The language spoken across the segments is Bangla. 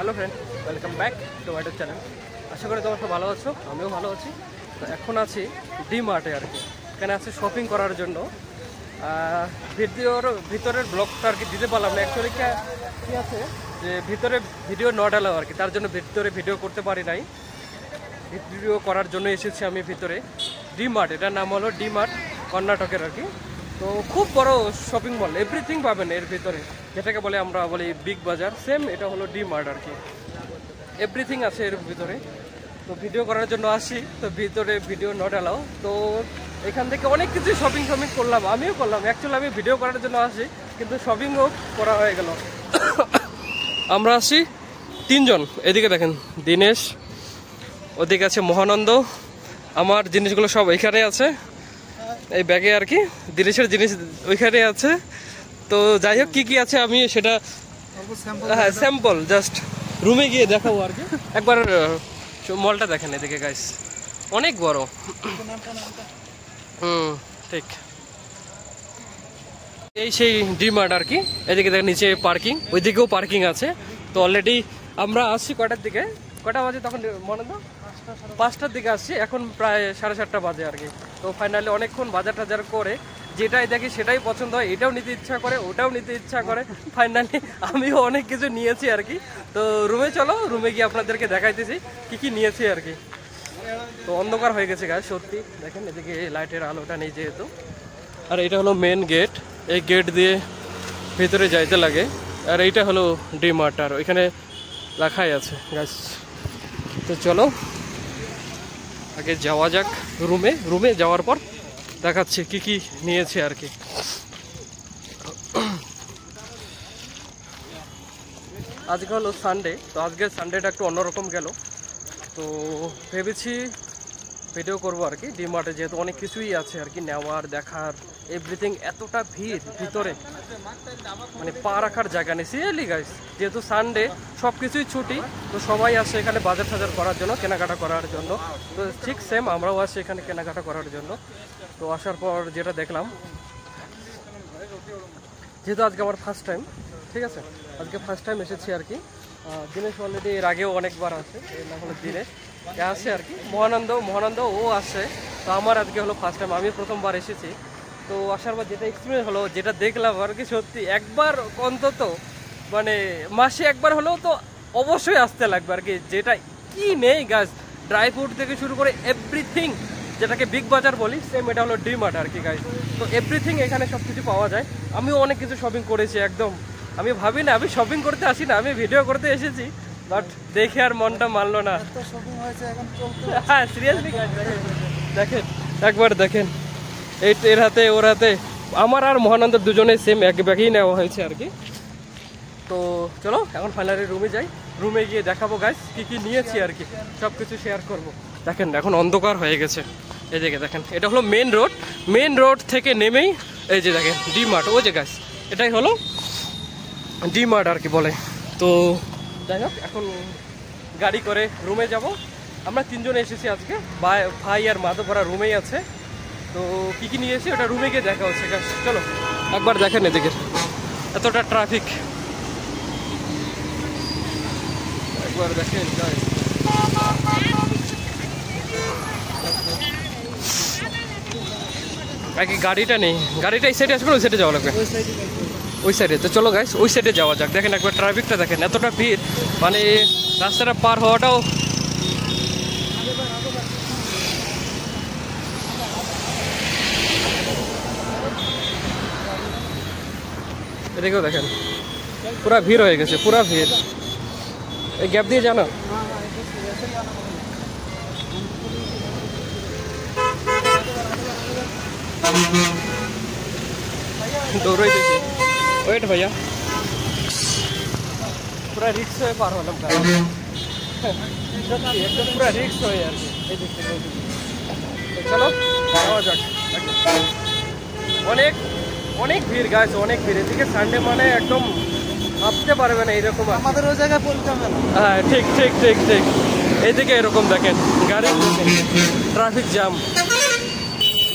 Hello friend, welcome back to my channel. আশা করি তোমরা সব ভালো আছো, আমিও ভালো আছি। তো এখন আছি ডি মার্টে আর কি। এখানে আছে শপিং করার জন্য। ভিতরের ব্লগটা আর কি দিতে পারলাম না। অ্যাকচুয়ালি কী আছে যে ভিতরে ভিডিও নট অ্যালাউ আর কি, তার জন্য ভিতরে ভিডিও করতে পারি নাই। ভিডিও করার জন্য এসেছি আমি ভিতরে ডি মার্ট। এটার নাম হলো ডি মার্ট, কর্ণাটকের আর কি। তো খুব বড় শপিং মল, এভরিথিং পাবেন এর ভিতরে, যেটাকে বলে আমরা বলি বিগ বাজার। সেম এটা হলো ডি মার্ট আর কি, এভরিথিং আছে এর ভিতরে। তো ভিডিও করার জন্য আসি, তো ভিতরে ভিডিও নট অ্যালাউ। তো এখান থেকে অনেক কিছু শপিং করলাম, আমিও করলাম। অ্যাকচুয়ালি আমি ভিডিও করার জন্য আসি, কিন্তু শপিংও করা হয়ে গেল। আমরা আসি তিনজন। এদিকে দেখেন দিনেশ, ওদিকে আছে মহানন্দ। আমার জিনিসগুলো সব এখানে আছে এই ব্যাগে আর কি, দিনেশের জিনিস ওইখানে আছে। তো যাই হোক কী কী আছে আমি সেটা স্যাম্পল জাস্ট রুমে গিয়ে দেখাবো আর কি। একবার মলটা দেখেন এদিকে গাইস, অনেক বড়। ঠিক এই সেই ডি মার্ট আর কি। এদিকে দেখেন নিচে পার্কিং, ওইদিকেও পার্কিং আছে। তো অলরেডি আমরা আসছি কয়টার দিকে, কয়টা বাজে তখন মনে তো 5টার দিকে আসছি, এখন প্রায় 7:30 বাজে আর কি। তো ফাইনালি অনেকক্ষণ বাজার টাজার করে যেটাই দেখি সেটাই পছন্দ হয়, এটাও নিতে ইচ্ছা করে ওটাও নিতে ইচ্ছা করে। ফাইনালি আমিও অনেক কিছু নিয়েছি আর কি। তো রুমে চলো, রুমে গিয়ে আপনাদেরকে দেখাইতেছি কি কি নিয়েছি আর কি। তো অন্ধকার হয়ে গেছে গাছ সত্যি, দেখেন এদিকে লাইটের আলোটা নেই যেহেতু। আর এটা হলো মেন গেট, এই গেট দিয়ে ভিতরে যাইতে লাগে। আর এইটা হলো ডি মার্ট, আর ওইখানে লেখাই আছে গাছ। তো চলো আগে যাওয়া যাক রুমে। রুমে যাওয়ার পর দেখাচ্ছি কি কি নিয়েছে আর কি। আজকে হলো সানডে, তো আজকে সানডেটা একটু অন্যরকম গেল। তো ভেবেছি ভিডিও করবো আর কি। ডি মার্টে যেহেতু অনেক কিছুই আছে আর কি নেওয়ার, দেখার, এভরিথিং। এতটা ভিড় ভিতরে, মানে পা রাখার জায়গা নেই সিরিয়াসলি গাইস। যেহেতু সানডে সব কিছুই ছুটি, তো সবাই আসে এখানে বাজার টাজার করার জন্য, কেনাকাটা করার জন্য। তো ঠিক সেম আমরাও আসি এখানে কেনাকাটা করার জন্য। তো আসার পর যেটা দেখলাম, যেহেতু আজকে আমার ফার্স্ট টাইম, ঠিক আছে, আজকে ফার্স্ট টাইম এসেছি আর কি। দিনেশ অলরেডি এর আগেও অনেকবার আসে, এর নাম হলো দিনেশ আসে আর কি। মহানন্দ ও আসে। তো আমার আজকে হলো ফার্স্ট টাইম, আমি প্রথমবার এসেছি। তো আসার পর যেটা এক্সপিরিয়েন্স হলো, যেটা দেখলাম আর কি, সত্যি একবার অন্তত মানে মাসে একবার হলেও তো অবশ্যই আসতে লাগবে আর কি। যেটা কি নেই গাছ, ড্রাই ফ্রুট থেকে শুরু করে এভরিথিং, যেটাকে বিগ বাজার বলি, সেম এটা হলো ডি মার্ট আর কি গাইস। তো এভরিথিং এখানে সব কিছু পাওয়া যায়। আমিও অনেক কিছু শপিং করেছি একদম। আমি ভাবি না আমি শপিং করতে আসি না, আমি ভিডিও করতে এসেছি। বাট দেখে আর মনটা মানলো না। হ্যাঁ সিরিয়াসলি দেখেন, একবার দেখেন এর হাতে ওর হাতে, আমার আর মহানন্দের দুজনে সেম এক ব্যাগেই নেওয়া হয়েছে আর কি। তো চলো এখন ফাইনালি রুমে যাই। রুমে গিয়ে দেখাবো গাইস কি কি নিয়েছি আর কি, সব কিছু শেয়ার করবো। দেখেন এখন অন্ধকার হয়ে গেছে, এদিকে দেখেন এটা হলো মেন রোড। মেন রোড থেকে নেমেই এই যে দেখেন ডি মার্ট, ওই যে গাইস এটাই হলো ডি মার্ট আর কি বলে। তো যাই হোক এখন গাড়ি করে রুমে যাব। আমরা তিনজনে এসেছি আজকে, ভাই আর মাধবরা রুমেই আছে। তো কি কি নিয়েছি ওটা রুমে গিয়ে দেখা হচ্ছে গাইস। চলো একবার দেখেন এদিকে এতটা ট্রাফিক, একবার দেখেন গাইস। আগে গাড়িটা নেই, গাড়িটা এই সাইডে আসবে, ওই সাইডে যাওয়া লাগবে, ওই সাইডে। তো চলো গাইস ওই সাইডে যাওয়া যাক। দেখেন একবার ট্রাফিকটা দেখেন, এতটা ভিড়, মানে রাস্তাটা পার হওয়াটাও। এদিকেও দেখেন পুরা ভিড় হয়ে গেছে, পুরা ভিড়। এই গ্যাপ দিয়ে জানো দৌড়াই দেখি। ওয়েট ভাইয়া, পুরা রিক্স হয়ে পার হলাম, একদম পুরা রিক্স হয়ে আর কি। এই দিক থেকে চলো যাওয়া যাক। অনেক অনেক ভিড় গাছ, অনেক ভিড়। এদিকে সানডে মানে একদম ভাবতে পারবে না এইরকম। আমাদের ওই জায়গায় পৌঁছাবে না। হ্যাঁ ঠিক ঠিক ঠিক ঠিক, এইদিকে এরকম দেখেন গাড়ি, ট্রাফিক জ্যাম।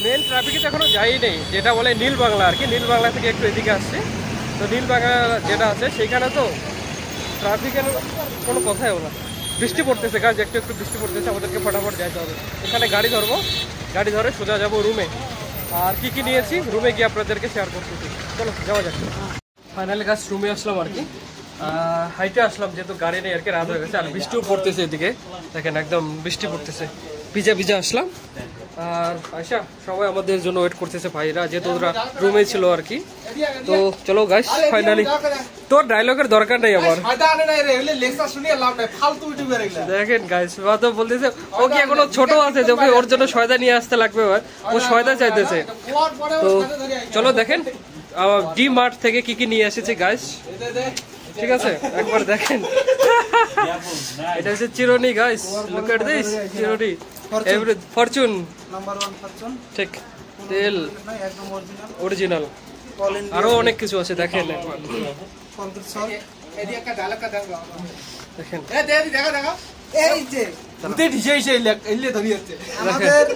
মেন ট্রাফিকে তো এখনো যাই নেই, যেটা বলে নীল বাংলা আর কি। নীল বাংলা থেকে একটু এদিকে আসছে। তো নীল বাংলা যেটা আছে সেইখানে তো ট্রাফিকের কোনো কথাই না, বৃষ্টি পড়তেছে গাছ, একটু একটু বৃষ্টি পড়তেছে, আমাদেরকে ফটাফট যেতে হবে। এখানে গাড়ি ধরবো, গাড়ি ধরে সোজা যাবো রুমে। আর কি কি নিয়েছি রুমে গিয়ে আপনাদেরকে শেয়ার করতেছি, চলো যাওয়া যাক। ফাইনালি গাছ রুমে আসলাম আর কি, হাইটে আসলাম যেহেতু গাড়ি নেই আর কি, রাত হয়ে গেছে আর বৃষ্টিও পড়তেছে এদিকে, দেখেন একদম বৃষ্টি পড়তেছে, ভিজা ভিজা আসলাম। আর আয়শা সবাই আমাদের জন্য ওয়েট করতেছে, ভাইরা যেহেতু ওরা রুমে ছিল আর কি। তো চলো গাইস ফাইনালি, তোর ডায়লগের দরকার নেই আমার, দেখেন গাইস তো বলতেছে ও কি এখনো ছোট আছে যে ওর জন্য সয়দা নিয়ে আসতে লাগবে, ও সয়দা চাইতেছে। তো চলো দেখেন ডি মার্ট থেকে কি কি নিয়ে এসেছে গাইস, ঠিক আছে একবার দেখেন। এটা হচ্ছে চিরুনি গাইস, লুক এট দিস চিরুনি, এভরি ফরচুন নাম্বার 1 ফরচুন, ঠিক তেল একদম অরিজিনাল, আরো অনেক কিছু আছে দেখেন একবার। দেখেন এই যে উতে ডিজে সেই এলে ধরি হচ্ছে আমাদের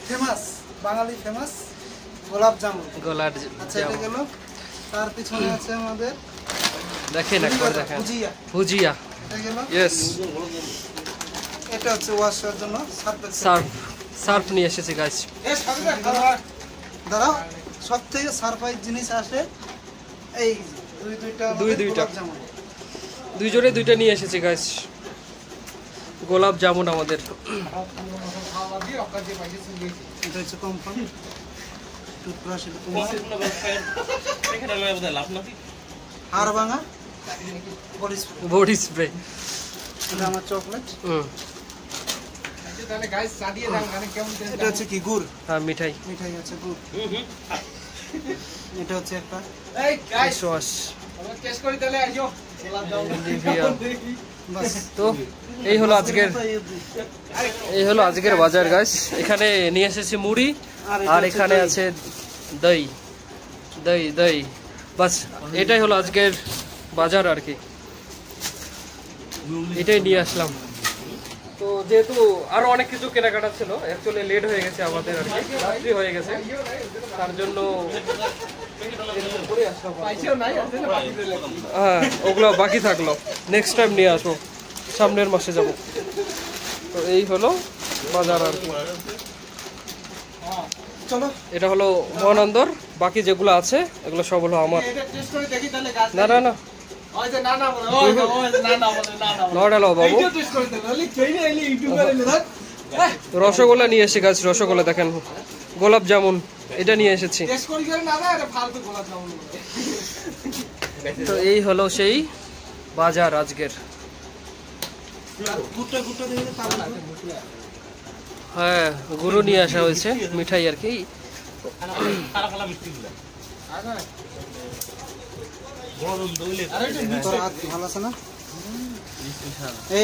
ফেমাস বাঙালি ফেমাস গোলাপ জামুন, গোলাপ আচ্ছা এটা গেল। তার পিছনে আছে আমাদের দেখেন একবার দেখেন ভুজিয়া, ভুজিয়া এটা গেল, यस এটা হচ্ছে ওয়াশের জন্য সার্ফ, সার্ফ নিয়ে এসেছি গাইস। দাঁড়াও, সবথেকে সারপ্রাইজ জিনিস আসে এই দুইটা দুই জোড়ে দুইটা নিয়ে এসেছি গাইস, গোলাপ জামুন আমাদের। এটা হচ্ছে কোম্পানি টুথব্রাশ, হাড় ভাঙা বডি স্প্রে, এটা আমার চকলেট। এটা হচ্ছে কি গুড়, হ্যাঁ মিঠাই, মিঠাই আছে গুড়। এটা হচ্ছে একটা সস, তো এই হলো আজকের বাজার গাইস। এখানে নিয়ে এসেছি মুড়ি, আর এখানে আছে দই দই দই, বাস এটাই হলো আজকের বাজার আর কি, এটাই নিয়ে আসলাম। তো যেহেতু আরো অনেক কিছু কেনাকাটা ছিল, অ্যাকচুয়ালি লেট হয়ে গেছে আমাদের আর কি, রাত্রি হয়ে গেছে, তার জন্য হ্যাঁ ওগুলো বাকি থাকলো, নেক্সট টাইম নিয়ে আসবো, সামনের মাসে যাব। তো এই হলো বাজার আর কি, চলো এটা হলো মহানন্দর, বাকি যেগুলো আছে এগুলো সব হলো আমার। না না না বাবু, রসগোল্লা নিয়ে এসেছি গাছ, রসগোল্লা দেখেন, গোলাপ জামুন এটা নিয়ে এসেছি। তো এই হলো সেই বাজার আজকের। হ্যাঁ গুঁড়ো নিয়ে আসা হয়েছে, মিঠাই আর কি।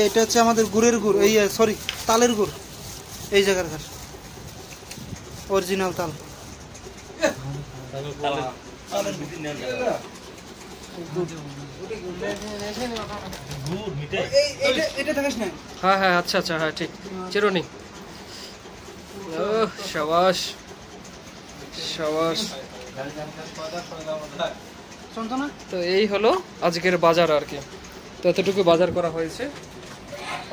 এটা হচ্ছে আমাদের গুড়ের গুড়, এই সরি তালের গুড়, এই জায়গার অরিজিনাল তাল। হ্যাঁ হ্যাঁ আচ্ছা আচ্ছা হ্যাঁ ঠিক, চিরুনি। শাবাশ শাবাশ। তো এই হলো আজকের বাজার আর কি, তো এতটুকু বাজার করা হয়েছে,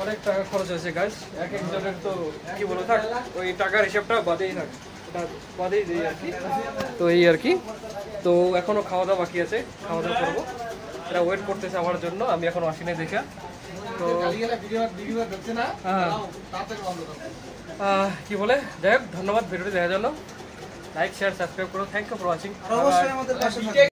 অনেক টাকা খরচ হয়েছে গাইস, এক একজনের তো কি বলবো থাক, ওই টাকার হিসাবটা বাদেই থাক, ওটা বাদেই দিই আর কি। তো এই আর কি, তো এখনো খাওয়া দাওয়া বাকি আছে, খাওয়া দাওয়া করবো, এরা ওয়েট করতেছে আমার জন্য, আমি এখনো আসিনি দেখা। তো কি বলে, যাই হোক ধন্যবাদ ভিডিওটি দেখার জন্য, লাইক শেয়ার সাবস্ক্রাইব করো, থ্যাংক ইউ ফর ওয়াচিং।